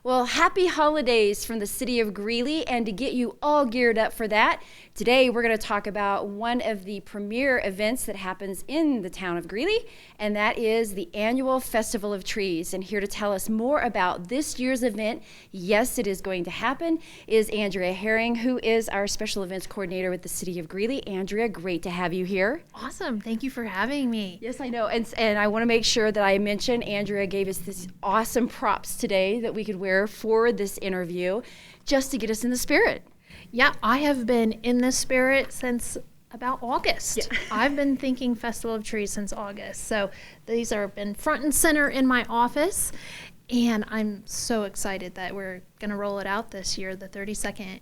Well, happy holidays from the city of Greeley, and to get you all geared up for that, today we're going to talk about one of the premier events that happens in the town of Greeley, and that is the annual Festival of Trees. And here to tell us more about this year's event, yes, it is going to happen, is Andrea Herring, who is our special events coordinator with the city of Greeley. Andrea, great to have you here. Awesome. Thank you for having me. Yes, I know. And I want to make sure that I mention Andrea gave us this awesome props today that we could wear for this interview just to get us in the spirit. Yeah, I have been in the spirit since about August. Yeah. I've been thinking Festival of Trees since August. So these have been front and center in my office. And I'm so excited that we're going to roll it out this year, the 32nd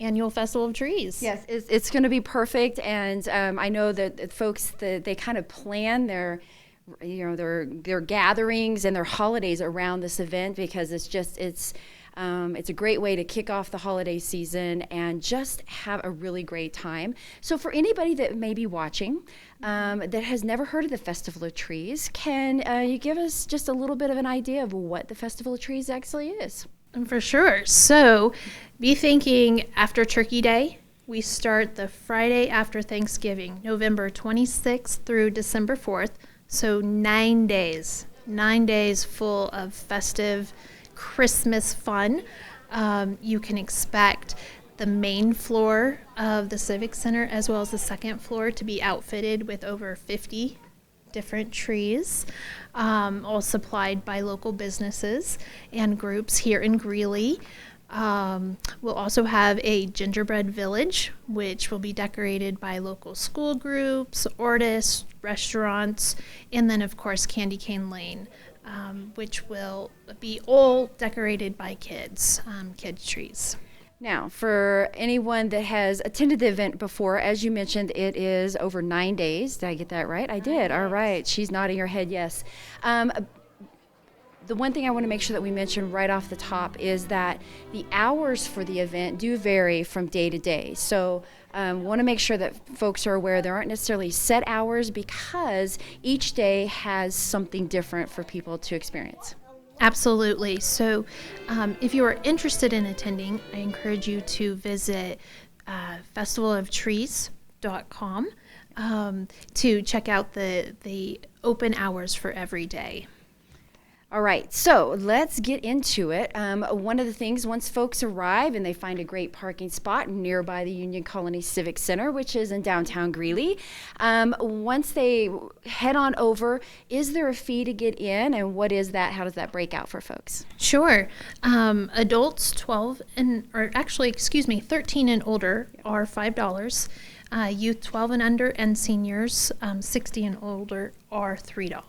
annual Festival of Trees. Yes, it's going to be perfect. And I know that folks, they kind of plan their gatherings and their holidays around this event because it's a great way to kick off the holiday season and just have a really great time. So for anybody that may be watching that has never heard of the Festival of Trees, can you give us just a little bit of an idea of what the Festival of Trees actually is? For sure. So be thinking after Turkey Day. We start the Friday after Thanksgiving, November 26th through December 4th. So 9 days full of festive Christmas fun. You can expect the main floor of the Civic Center as well as the second floor to be outfitted with over 50 different trees, all supplied by local businesses and groups here in Greeley. We'll also have a gingerbread village, which will be decorated by local school groups, artists, restaurants, and then, of course, Candy Cane Lane, which will be all decorated by kids trees. Now, for anyone that has attended the event before, as you mentioned, it is over 9 days. Did I get that right? I did. All right. She's nodding her head yes. The one thing I want to make sure that we mention right off the top is that the hours for the event do vary from day to day. So want to make sure that folks are aware there aren't necessarily set hours because each day has something different for people to experience. Absolutely. So if you are interested in attending, I encourage you to visit festivalofTrees.com to check out the open hours for every day. All right, so let's get into it. One of the things, once folks arrive and they find a great parking spot nearby the Union Colony Civic Center, which is in downtown Greeley, once they head on over, is there a fee to get in, and what is that? How does that break out for folks? Sure. Adults 13 and older are $5. Youth 12 and under and seniors 60 and older are $3.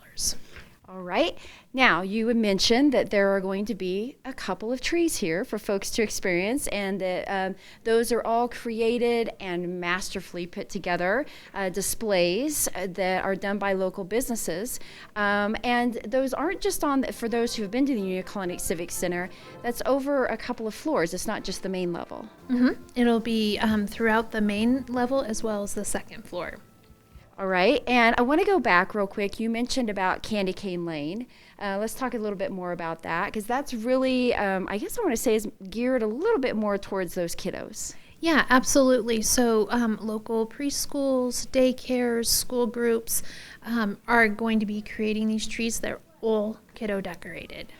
All right. Now, you had mentioned that there are going to be a couple of trees here for folks to experience, and that those are all created and masterfully put together displays that are done by local businesses. And those aren't just for those who have been to the Union Colony Civic Center. That's over a couple of floors. It's not just the main level. Mm-hmm. It'll be throughout the main level as well as the second floor. All right, and I want to go back real quick. You mentioned about Candy Cane Lane. Let's talk a little bit more about that, because that's really, I guess I want to say, is geared a little bit more towards those kiddos. Yeah, absolutely. So local preschools, daycares, school groups are going to be creating these trees. They're all kiddo decorated.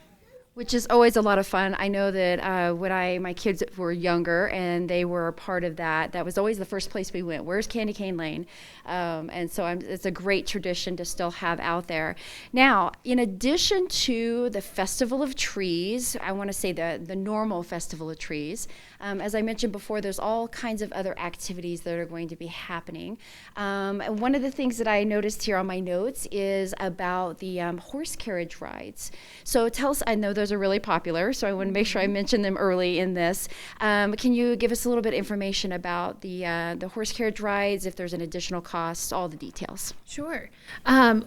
Which is always a lot of fun. I know that when my kids were younger and they were a part of that was always the first place we went. Where's Candy Cane Lane? And so it's a great tradition to still have out there. Now, in addition to the Festival of Trees, I want to say the normal Festival of Trees, as I mentioned before, there's all kinds of other activities that are going to be happening. And one of the things that I noticed here on my notes is about the horse carriage rides. So tell us, I know those are really popular, so I want to make sure I mention them early in this. Can you give us a little bit of information about the horse carriage rides, if there's an additional cost, all the details? Sure.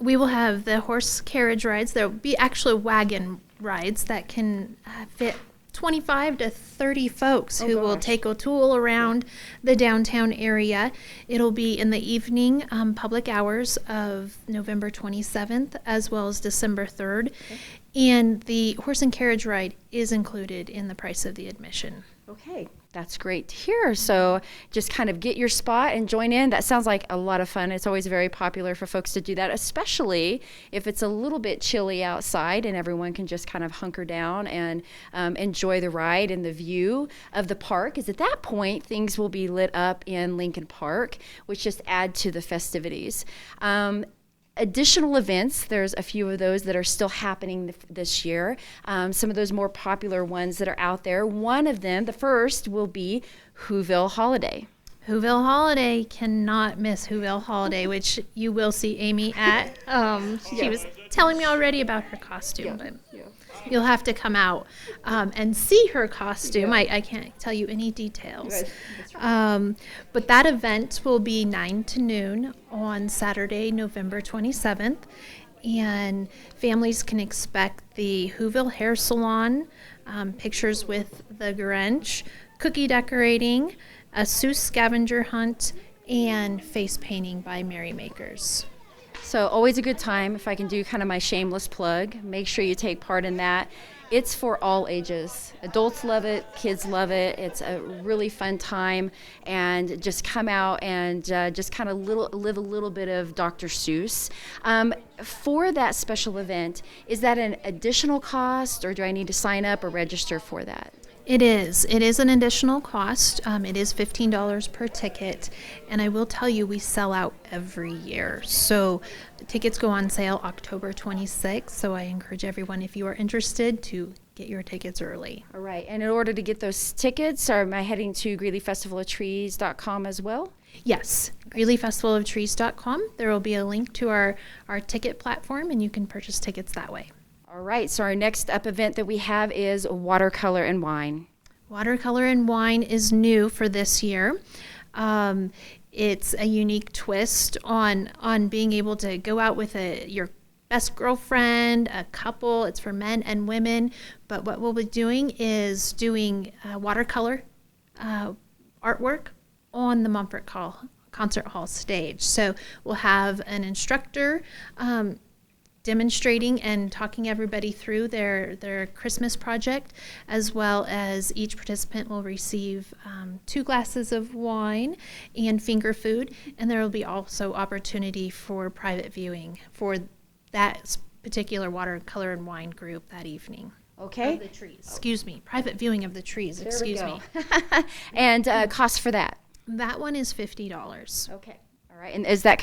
We will have the horse carriage rides. There will be actually wagon rides that can fit 25 to 30 folks Oh, who will gosh. take a tour around the downtown area. It'll be in the evening public hours of November 27th as well as December 3rd. Okay. And the horse and carriage ride is included in the price of the admission. Okay, that's great to hear. So just kind of get your spot and join in. That sounds like a lot of fun. It's always very popular for folks to do that, especially if it's a little bit chilly outside and everyone can just kind of hunker down and enjoy the ride and the view of the park. Because at that point, things will be lit up in Lincoln Park, which just add to the festivities. Additional events, there's a few of those that are still happening this year. Some of those more popular ones that are out there. One of them, the first, will be Whoville Holiday. Whoville Holiday, cannot miss Whoville Holiday, which you will see Amy at. She was telling me already about her costume, but you'll have to come out and see her costume. I can't tell you any details. But that event will be 9 to noon on Saturday, November 27th. And families can expect the Whoville Hair Salon, pictures with the Grinch, cookie decorating, a Seuss scavenger hunt, and face painting by merrymakers. So always a good time. If I can do kind of my shameless plug, make sure you take part in that. It's for all ages. Adults love it, kids love it. It's a really fun time, and just come out and just kind of live a little bit of Dr. Seuss. For that special event, is that an additional cost, or do I need to sign up or register for that? It is. It is an additional cost. It is $15 per ticket. And I will tell you, we sell out every year. So tickets go on sale October 26th. So I encourage everyone, if you are interested, to get your tickets early. All right. And in order to get those tickets, am I heading to GreeleyFestivalOfTrees.com as well? Yes, GreeleyFestivalOfTrees.com. There will be a link to our ticket platform, and you can purchase tickets that way. All right, so our next up event that we have is Watercolor and Wine. Watercolor and Wine is new for this year. It's a unique twist on being able to go out with your best girlfriend, a couple. It's for men and women. But what we'll be doing is doing watercolor artwork on the Mumford Concert Hall stage. So we'll have an instructor demonstrating and talking everybody through their Christmas project, as well as each participant will receive 2 glasses of wine and finger food, and there will be also opportunity for private viewing for that particular watercolor and wine group that evening. Okay. Of the trees. Excuse me. Private viewing of the trees. Excuse me. And cost for that? That one is $50. Okay. All right. And is that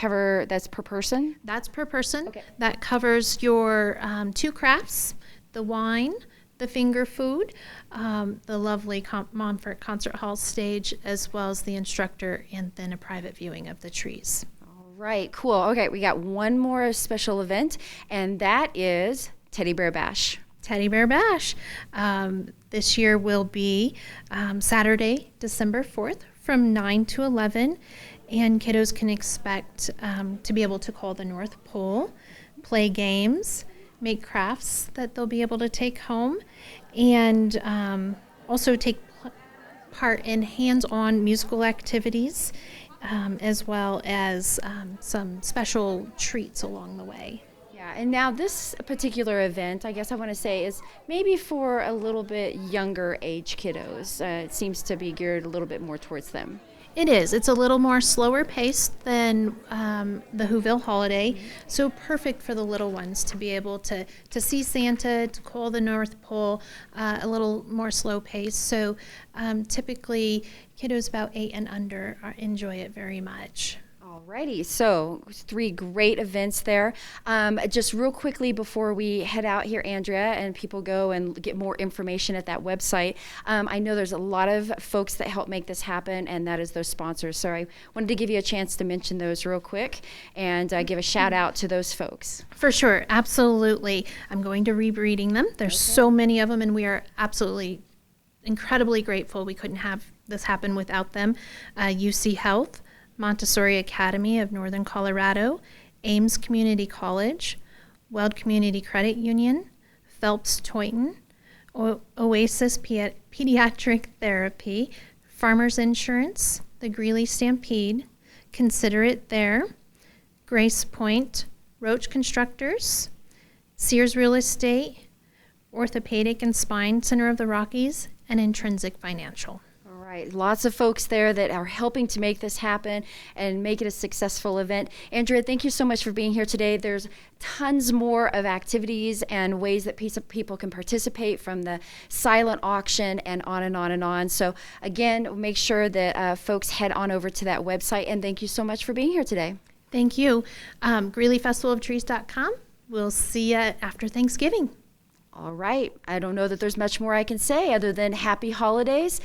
that's per person? That's per person. Okay. That covers your 2 crafts, the wine, the finger food, the lovely Montfort Concert Hall stage, as well as the instructor, and then a private viewing of the trees. All right. Cool. Okay. We got one more special event, and that is Teddy Bear Bash. Teddy Bear Bash. This year will be Saturday, December 4th from 9 to 11. And kiddos can expect to be able to call the North Pole, play games, make crafts that they'll be able to take home, and also take part in hands-on musical activities, as well as some special treats along the way. Yeah, and now this particular event, I guess I want to say, is maybe for a little bit younger age kiddos. It seems to be geared a little bit more towards them. It is. It's a little more slower paced than the Whoville Holiday, so perfect for the little ones to be able to see Santa, to call the North Pole, a little more slow pace. So typically kiddos about 8 and under enjoy it very much. Alrighty, so 3 great events there. Just real quickly before we head out here, Andrea, and people go and get more information at that website, I know there's a lot of folks that help make this happen, and that is those sponsors. So I wanted to give you a chance to mention those real quick and give a shout out to those folks. For sure, absolutely. I'm going to be reading them. There's so many of them, and we are absolutely incredibly grateful. We couldn't have this happen without them. UC Health, Montessori Academy of Northern Colorado, Ames Community College, Weld Community Credit Union, Phelps Toyton, Oasis Pediatric Therapy, Farmers Insurance, the Greeley Stampede, Consider It There, Grace Point, Roach Constructors, Sears Real Estate, Orthopedic and Spine Center of the Rockies, and Intrinsic Financial. All right, lots of folks there that are helping to make this happen and make it a successful event. Andrea, thank you so much for being here today. There's tons more of activities and ways that people can participate, from the silent auction and on and on and on. So again, make sure that folks head on over to that website, and thank you so much for being here today. Thank you. GreeleyFestivalOfTrees.com. We'll see you after Thanksgiving. All right. I don't know that there's much more I can say other than happy holidays.